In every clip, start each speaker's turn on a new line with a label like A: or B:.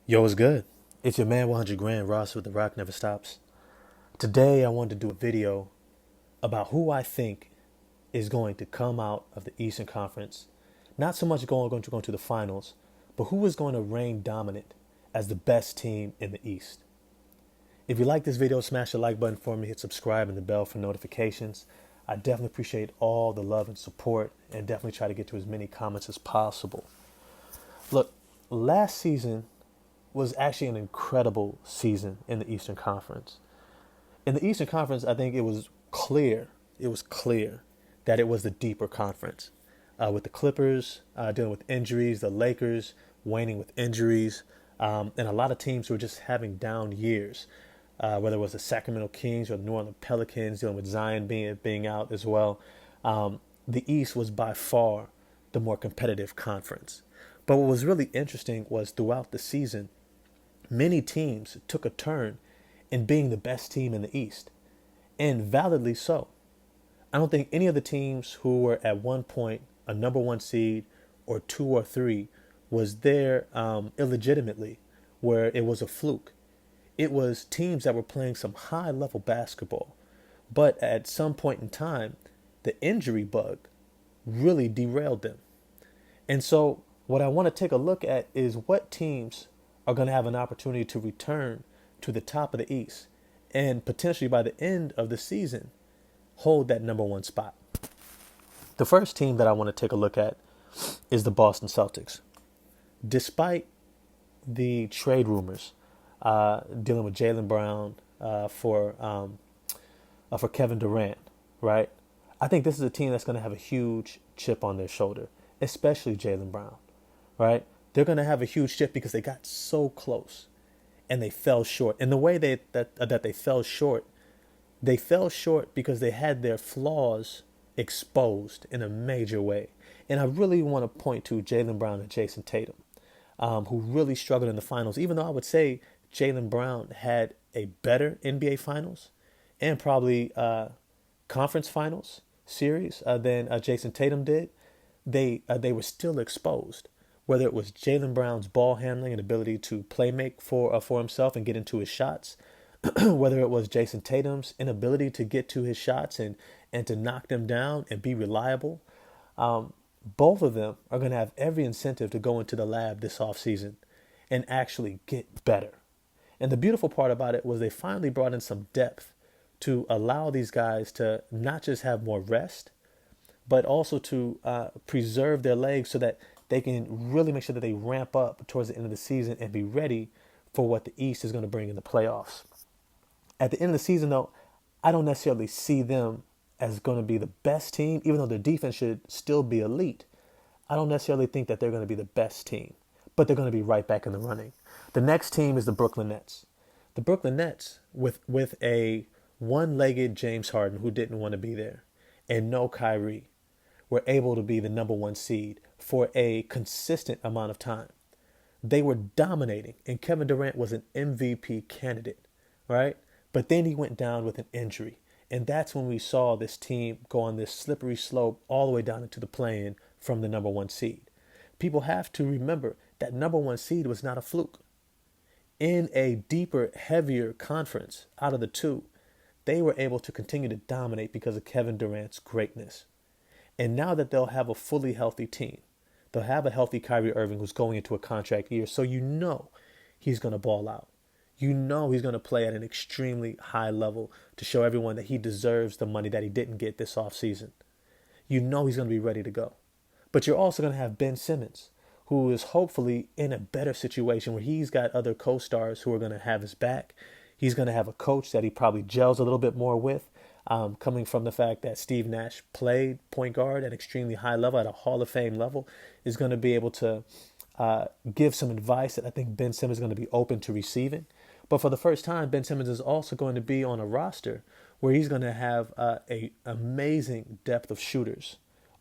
A: Yo, what's good? It's your man 100 Grand Ross with The Rock Never Stops. Today I wanted to do a video about who I think is going to come out of the Eastern Conference. Not so much going to go into the finals, but who is going to reign dominant as the best team in the East. If you like this video, smash the like button for me, hit subscribe and the bell for notifications. I definitely appreciate all the love and support and definitely try to get to as many comments as possible. Look, last season was actually an incredible season in the Eastern Conference. In the Eastern Conference, I think it was clear that it was the deeper conference. With the Clippers dealing with injuries, the Lakers waning with injuries, and a lot of teams were just having down years, whether it was the Sacramento Kings or the New Orleans Pelicans dealing with Zion being out as well. The East was by far the more competitive conference. But what was really interesting was throughout the season, many teams took a turn in being the best team in the East, and validly so. I don't think any of the teams who were at one point a number one seed or two or three was there illegitimately, where it was a fluke. It was teams that were playing some high level basketball, but at some point in time, the injury bug really derailed them. And so what I want to take a look at is what teams are going to have an opportunity to return to the top of the East and potentially by the end of the season hold that number one spot. The first team that I want to take a look at is the Boston Celtics. Despite the trade rumors dealing with Jaylen Brown for Kevin Durant, right? I think this is a team that's going to have a huge chip on their shoulder, especially Jaylen Brown, right? They're going to have a huge chip because they got so close and they fell short. And the way that they fell short because they had their flaws exposed in a major way. And I really want to point to Jaylen Brown and Jason Tatum, who really struggled in the finals, even though I would say Jaylen Brown had a better NBA Finals and probably conference finals series than Jason Tatum did. They were still exposed. Whether it was Jaylen Brown's ball handling and ability to play make for himself and get into his shots, whether it was Jason Tatum's inability to get to his shots and to knock them down and be reliable, both of them are going to have every incentive to go into the lab this offseason and actually get better. And the beautiful part about it was they finally brought in some depth to allow these guys to not just have more rest, but also to preserve their legs so that they can really make sure that they ramp up towards the end of the season and be ready for what the East is going to bring in the playoffs. At the end of the season, though, I don't necessarily see them as going to be the best team, even though their defense should still be elite. I don't necessarily think that they're going to be the best team, but they're going to be right back in the running. The next team is the Brooklyn Nets. The Brooklyn Nets, with a one-legged James Harden who didn't want to be there, and no Kyrie, were able to be the number one seed for a consistent amount of time. They were dominating, and Kevin Durant was an MVP candidate, right? But then he went down with an injury, and that's when we saw this team go on this slippery slope all the way down into the play-in from the number one seed. People have to remember that number one seed was not a fluke. In a deeper, heavier conference out of the two, they were able to continue to dominate because of Kevin Durant's greatness. And now that they'll have a fully healthy team, they'll have a healthy Kyrie Irving who's going into a contract year. So you know he's going to ball out. You know he's going to play at an extremely high level to show everyone that he deserves the money that he didn't get this offseason. You know he's going to be ready to go. But you're also going to have Ben Simmons, who is hopefully in a better situation where he's got other co-stars who are going to have his back. He's going to have a coach that he probably gels a little bit more with. Coming from the fact that Steve Nash played point guard at an extremely high level, at a Hall of Fame level, is going to be able to give some advice that I think Ben Simmons is going to be open to receiving. But for the first time, Ben Simmons is also going to be on a roster where he's going to have an amazing depth of shooters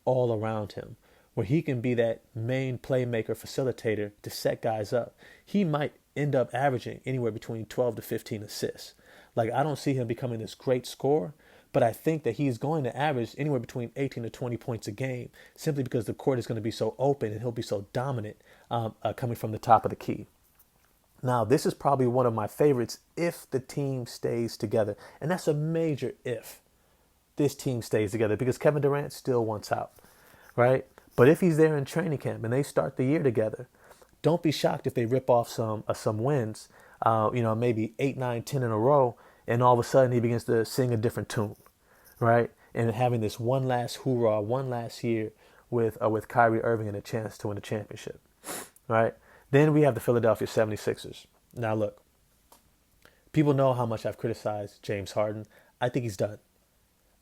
A: all around him, where he can be that main playmaker, facilitator to set guys up. He might end up averaging anywhere between 12 to 15 assists. Like, I don't see him becoming this great scorer, but I think that he's going to average anywhere between 18 to 20 points a game simply because the court is going to be so open and he'll be so dominant coming from the top of the key. Now, this is probably one of my favorites if the team stays together. And that's a major if this team stays together because Kevin Durant still wants out, right? But if he's there in training camp and they start the year together, don't be shocked if they rip off some wins, maybe 8, 9, 10 in a row, and all of a sudden he begins to sing a different tune, right? And having this one last hoorah, one last year with Kyrie Irving and a chance to win a championship, right? Then we have the Philadelphia 76ers. Now, look, people know how much I've criticized James Harden. I think he's done.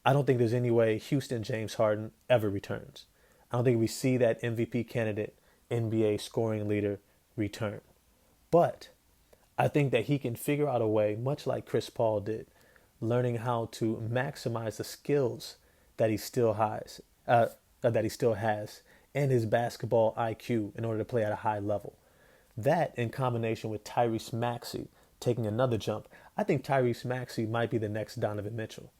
A: I don't think there's any way Houston James Harden ever returns. I don't think we see that MVP candidate, NBA scoring leader return. But I think that he can figure out a way, much like Chris Paul did, learning how to maximize the skills that he still has, and his basketball IQ in order to play at a high level. That in combination with Tyrese Maxey taking another jump, I think Tyrese Maxey might be the next Donovan Mitchell.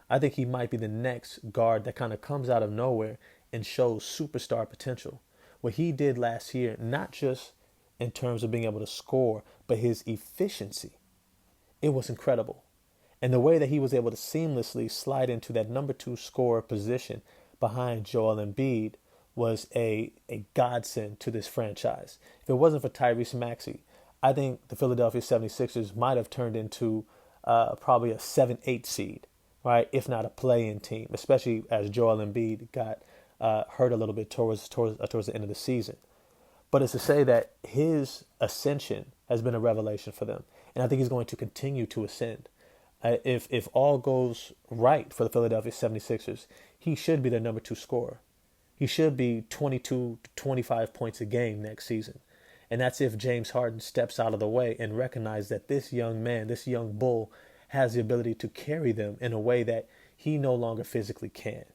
A: I think he might be the next guard that kind of comes out of nowhere and shows superstar potential. What he did last year, not just in terms of being able to score, but his efficiency, it was incredible. And the way that he was able to seamlessly slide into that number 2 scorer position behind Joel Embiid was a godsend to this franchise. If it wasn't for Tyrese Maxey, I think the Philadelphia 76ers might have turned into probably a 7-8 seed, right? If not a play-in team, especially as Joel Embiid got hurt a little bit towards the end of the season. But it's to say that his ascension has been a revelation for them. And I think he's going to continue to ascend. If all goes right for the Philadelphia 76ers, he should be their number 2 scorer. He should be 22 to 25 points a game next season. And that's if James Harden steps out of the way and recognizes that this young man, this young bull, has the ability to carry them in a way that he no longer physically can.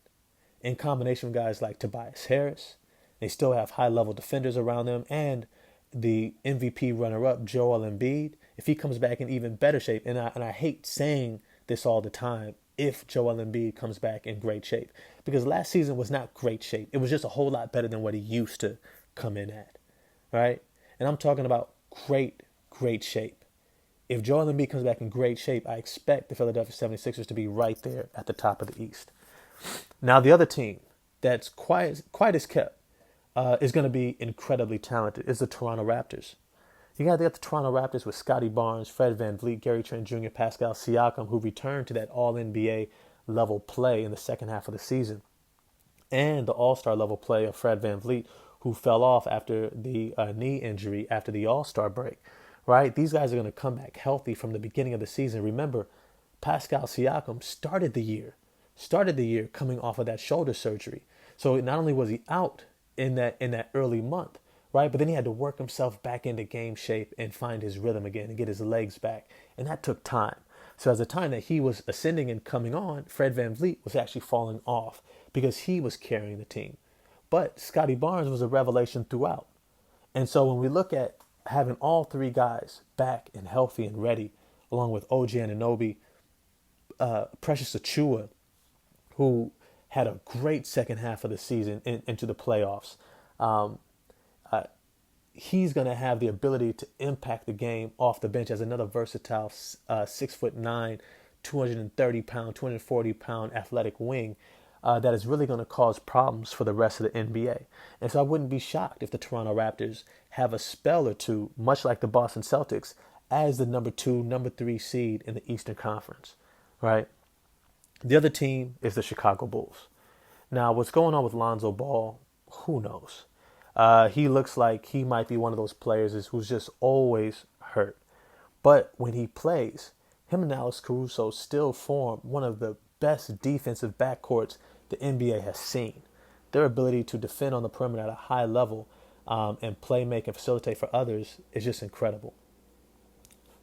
A: In combination with guys like Tobias Harris, they still have high-level defenders around them, and the MVP runner-up, Joel Embiid, if he comes back in even better shape, and I hate saying this all the time, if Joel Embiid comes back in great shape. Because last season was not great shape. It was just a whole lot better than what he used to come in at, right? And I'm talking about great shape. If Joel Embiid comes back in great shape, I expect the Philadelphia 76ers to be right there at the top of the East. Now, the other team that's quite as kept is going to be incredibly talented is the Toronto Raptors. You got the Toronto Raptors with Scotty Barnes, Fred VanVleet, Gary Trent Jr., Pascal Siakam, who returned to that All-NBA level play in the second half of the season, and the All-Star level play of Fred VanVleet, who fell off after the knee injury after the All-Star break, right? These guys are going to come back healthy from the beginning of the season. Remember, Pascal Siakam started the year coming off of that shoulder surgery. So not only was he out in that early month, right? But then he had to work himself back into game shape and find his rhythm again and get his legs back. And that took time. So as the time that he was ascending and coming on, Fred VanVleet was actually falling off because he was carrying the team. But Scotty Barnes was a revelation throughout. And so when we look at having all 3 guys back and healthy and ready, along with OG Anunoby, Precious Achiuwa, who had a great second half of the season into the playoffs, he's going to have the ability to impact the game off the bench as another versatile 6'9", 230-pound, 240-pound athletic wing that is really going to cause problems for the rest of the NBA. And so I wouldn't be shocked if the Toronto Raptors have a spell or two, much like the Boston Celtics, as the number 2, number 3 seed in the Eastern Conference, right? The other team is the Chicago Bulls. Now, what's going on with Lonzo Ball, who knows? He looks like he might be one of those players who's just always hurt. But when he plays, him and Alex Caruso still form one of the best defensive backcourts the NBA has seen. Their ability to defend on the perimeter at a high level and play make and facilitate for others is just incredible.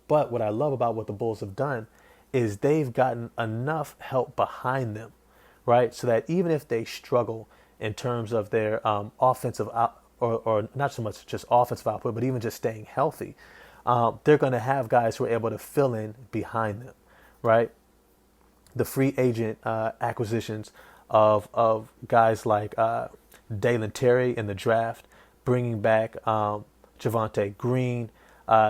A: But what I love about what the Bulls have done is they've gotten enough help behind them, right? So that even if they struggle in terms of their offensive or not so much just offensive output, but even just staying healthy, they're going to have guys who are able to fill in behind them, right? The free agent acquisitions of guys like Dalen Terry in the draft, bringing back Javonte Green,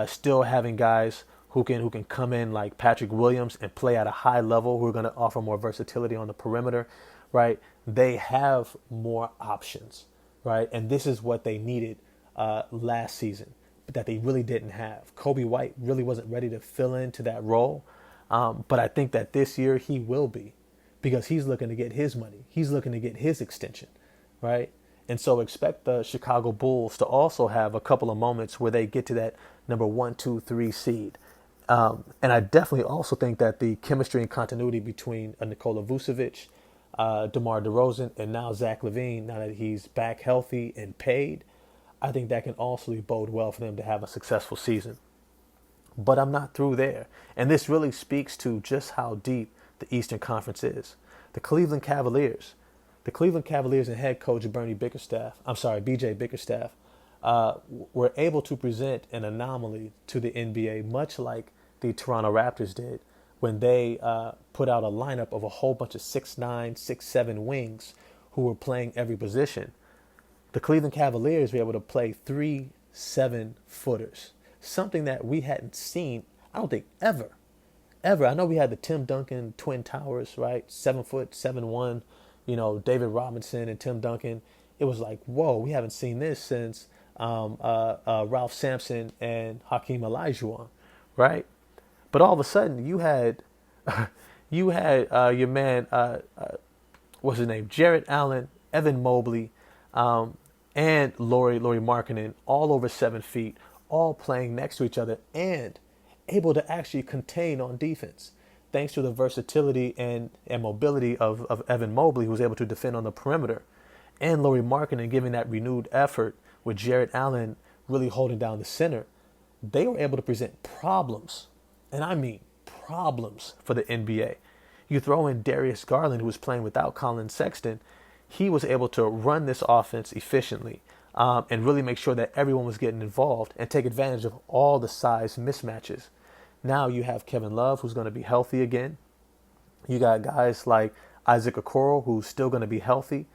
A: Still having guys who can come in like Patrick Williams and play at a high level, who are going to offer more versatility on the perimeter, right? They have more options, right? And this is what they needed last season, but that they really didn't have. Kobe White really wasn't ready to fill into that role, but I think that this year he will be, because he's looking to get his money. He's looking to get his extension, right? And so expect the Chicago Bulls to also have a couple of moments where they get to that number 1, 2, 3 seed. And I definitely also think that the chemistry and continuity between Nikola Vucevic, DeMar DeRozan, and now Zach LaVine, now that he's back healthy and paid, I think that can also bode well for them to have a successful season. But I'm not through there. And this really speaks to just how deep the Eastern Conference is. The Cleveland Cavaliers. The Cleveland Cavaliers and head coach BJ Bickerstaff, were able to present an anomaly to the NBA, much like the Toronto Raptors did when they put out a lineup of a whole bunch of 6'9", 6'7" wings who were playing every position. The Cleveland Cavaliers were able to play 3 7-footers, something that we hadn't seen, I don't think, ever. I know we had the Tim Duncan Twin Towers, right? 7 foot, 7'1", David Robinson and Tim Duncan. It was like, whoa, we haven't seen this since Ralph Sampson and Hakeem Olajuwon, right? But all of a sudden, you had your man, what's his name, Jarrett Allen, Evan Mobley, and Lauri Markkanen, all over 7 feet, all playing next to each other and able to actually contain on defense, thanks to the versatility and mobility of Evan Mobley, who was able to defend on the perimeter, and Lauri Markkanen giving that renewed effort with Jarrett Allen really holding down the center. They were able to present problems, and I mean problems, for the NBA. You throw in Darius Garland, who was playing without Colin Sexton. He was able to run this offense efficiently and really make sure that everyone was getting involved and take advantage of all the size mismatches. Now you have Kevin Love, who's going to be healthy again. You got guys like Isaac Okoro, who's still going to be healthy.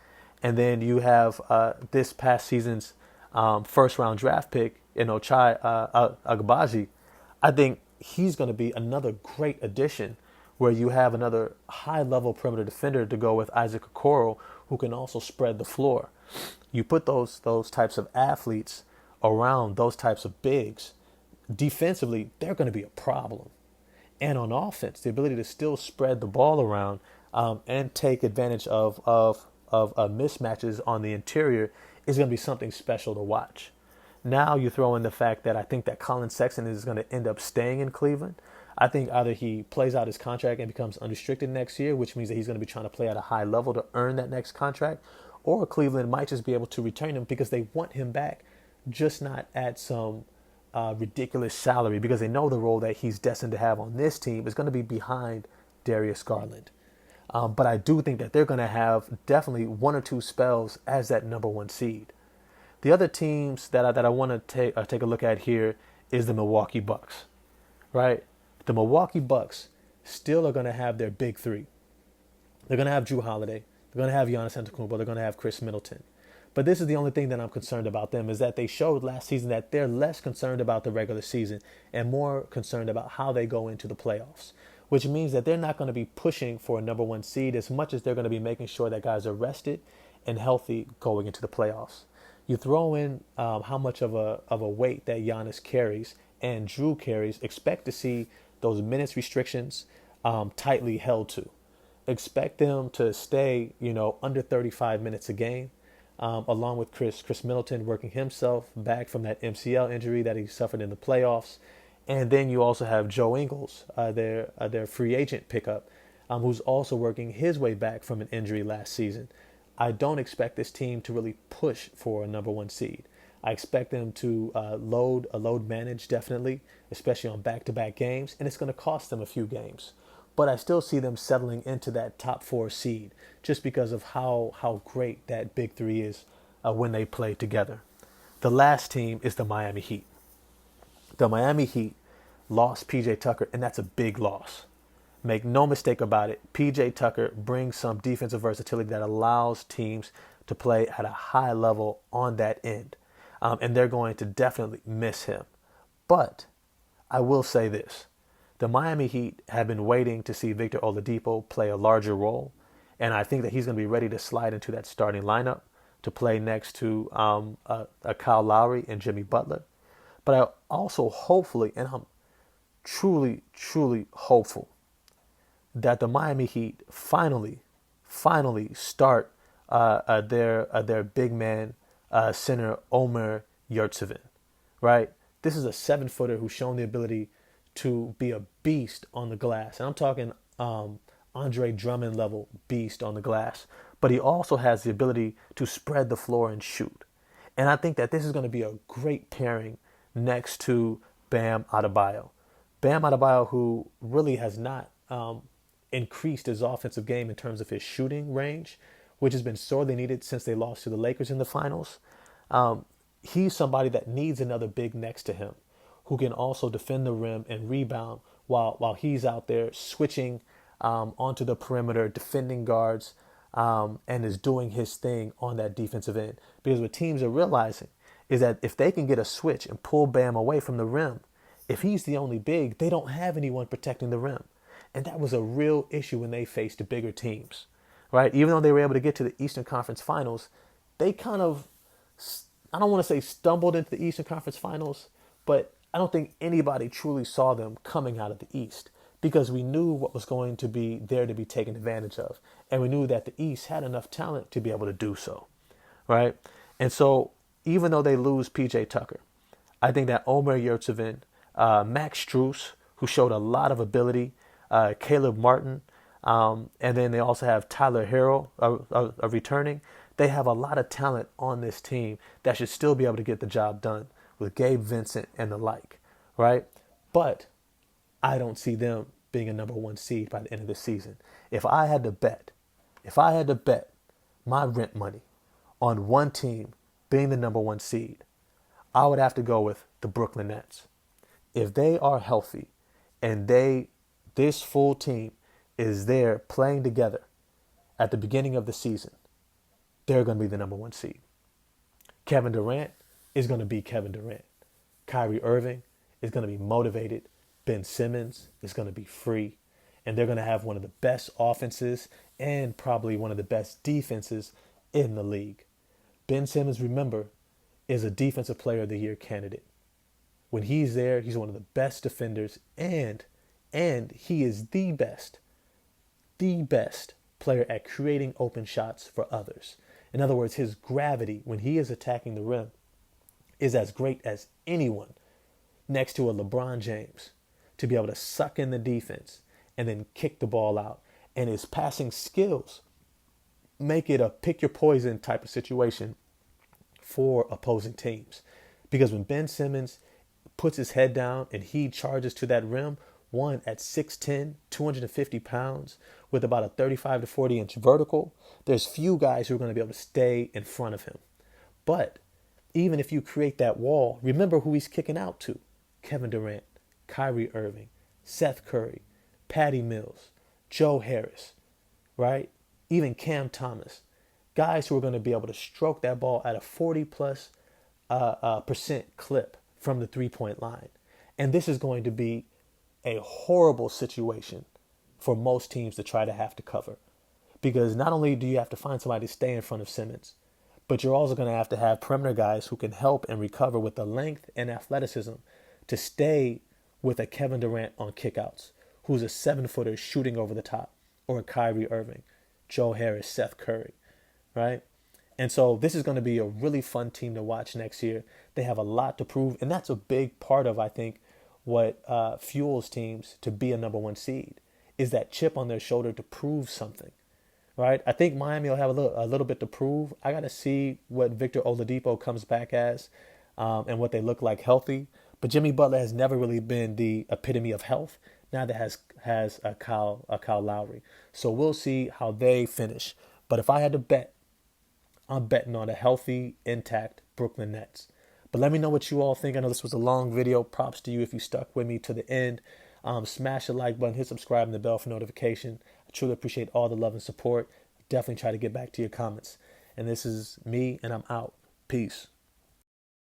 A: And then you have this past season's first-round draft pick, Ochai Agbaji. I think he's going to be another great addition, where you have another high-level perimeter defender to go with Isaac Okoro, who can also spread the floor. You put those types of athletes around those types of bigs, defensively, they're going to be a problem. And on offense, the ability to still spread the ball around and take advantage of mismatches on the interior is going to be something special to watch. Now you throw in the fact that I think that Colin Sexton is going to end up staying in Cleveland. I think either he plays out his contract and becomes unrestricted next year, which means that he's going to be trying to play at a high level to earn that next contract, or Cleveland might just be able to return him because they want him back, just not at some ridiculous salary, because they know the role that he's destined to have on this team is going to be behind Darius Garland. But I do think that they're going to have definitely 1 or 2 spells as that number 1 seed. The other teams that I want to take a look at here is the Milwaukee Bucks, right? The Milwaukee Bucks still are going to have their big 3. They're going to have Jrue Holiday. They're going to have Giannis Antetokounmpo. They're going to have Chris Middleton. But this is the only thing that I'm concerned about them, is that they showed last season that they're less concerned about the regular season and more concerned about how they go into the playoffs, which means that they're not going to be pushing for a number 1 seed as much as they're going to be making sure that guys are rested and healthy going into the playoffs. You throw in how much of a weight that Giannis carries and Jrue carries, expect to see those minutes restrictions tightly held to. Expect them to stay, under 35 minutes a game, along with Chris Middleton working himself back from that MCL injury that he suffered in the playoffs. And then you also have Joe Ingles, their free agent pickup, who's also working his way back from an injury last season. I don't expect this team to really push for a number 1 seed. I expect them to load manage, definitely, especially on back-to-back games, and it's going to cost them a few games. But I still see them settling into that top 4 seed just because of how great that big 3 is when they play together. The last team is the Miami Heat. The Miami Heat lost PJ Tucker, and that's a big loss. Make no mistake about it, PJ Tucker brings some defensive versatility that allows teams to play at a high level on that end. And they're going to definitely miss him. But I will say this. The Miami Heat have been waiting to see Victor Oladipo play a larger role, and I think that he's going to be ready to slide into that starting lineup to play next to a Kyle Lowry and Jimmy Butler. But I also hopefully, and I'm truly, truly hopeful that the Miami Heat finally start their big man center Omer Yurtseven, right? This is a 7-footer who's shown the ability to be a beast on the glass, and I'm talking Andre Drummond level beast on the glass. But he also has the ability to spread the floor and shoot, and I think that this is going to be a great pairing next to Bam Adebayo. Bam Adebayo, who really has not increased his offensive game in terms of his shooting range, which has been sorely needed since they lost to the Lakers in the finals. He's somebody that needs another big next to him who can also defend the rim and rebound while he's out there switching onto the perimeter, defending guards, and is doing his thing on that defensive end. Because what teams are realizing is that if they can get a switch and pull Bam away from the rim, if he's the only big, they don't have anyone protecting the rim. And that was a real issue when they faced the bigger teams, right? Even though they were able to get to the Eastern Conference Finals, they kind of, I don't want to say stumbled into the Eastern Conference Finals, but I don't think anybody truly saw them coming out of the East because we knew what was going to be there to be taken advantage of. And we knew that the East had enough talent to be able to do so, right? And so even though they lose PJ Tucker, I think that Omer Yurtseven, Max Strus, who showed a lot of ability, Caleb Martin, and then they also have Tyler Herro returning. They have a lot of talent on this team that should still be able to get the job done with Gabe Vincent and the like, right? But I don't see them being a number 1 seed by the end of the season. If I had to bet my rent money on one team being the number 1 seed, I would have to go with the Brooklyn Nets. If they are healthy and this full team is there playing together at the beginning of the season, they're going to be the number 1 seed. Kevin Durant is going to be Kevin Durant. Kyrie Irving is going to be motivated. Ben Simmons is going to be free. And they're going to have one of the best offenses and probably one of the best defenses in the league. Ben Simmons, remember, is a Defensive Player of the Year candidate. When he's there, he's one of the best defenders, and he is the best player at creating open shots for others. In other words, his gravity when he is attacking the rim is as great as anyone next to a LeBron James to be able to suck in the defense and then kick the ball out. And his passing skills make it a pick your poison type of situation for opposing teams. Because when Ben Simmons puts his head down and he charges to that rim, one at 6'10", 250 pounds, with about a 35 to 40 inch vertical, there's few guys who are going to be able to stay in front of him. But even if you create that wall, remember who he's kicking out to. Kevin Durant, Kyrie Irving, Seth Curry, Patty Mills, Joe Harris, right? Even Cam Thomas. Guys who are going to be able to stroke that ball at a 40+% clip from the three-point line. And this is going to be a horrible situation for most teams to try to have to cover. Because not only do you have to find somebody to stay in front of Simmons, but you're also going to have perimeter guys who can help and recover with the length and athleticism to stay with a Kevin Durant on kickouts, who's a 7-footer shooting over the top, or a Kyrie Irving, Joe Harris, Seth Curry, right? And so this is going to be a really fun team to watch next year. They have a lot to prove, and that's a big part of, I think, what fuels teams to be a number 1 seed, is that chip on their shoulder to prove something, right? I think Miami will have a little bit to prove. I got to see what Victor Oladipo comes back as and what they look like healthy. But Jimmy Butler has never really been the epitome of health. Neither has Kyle Lowry. So we'll see how they finish. But if I had to bet, I'm betting on a healthy, intact Brooklyn Nets. But let me know what you all think. I know this was a long video. Props to you if you stuck with me to the end. Smash the like button, hit subscribe, and the bell for notification. I truly appreciate all the love and support. Definitely try to get back to your comments. And this is me, and I'm out. Peace.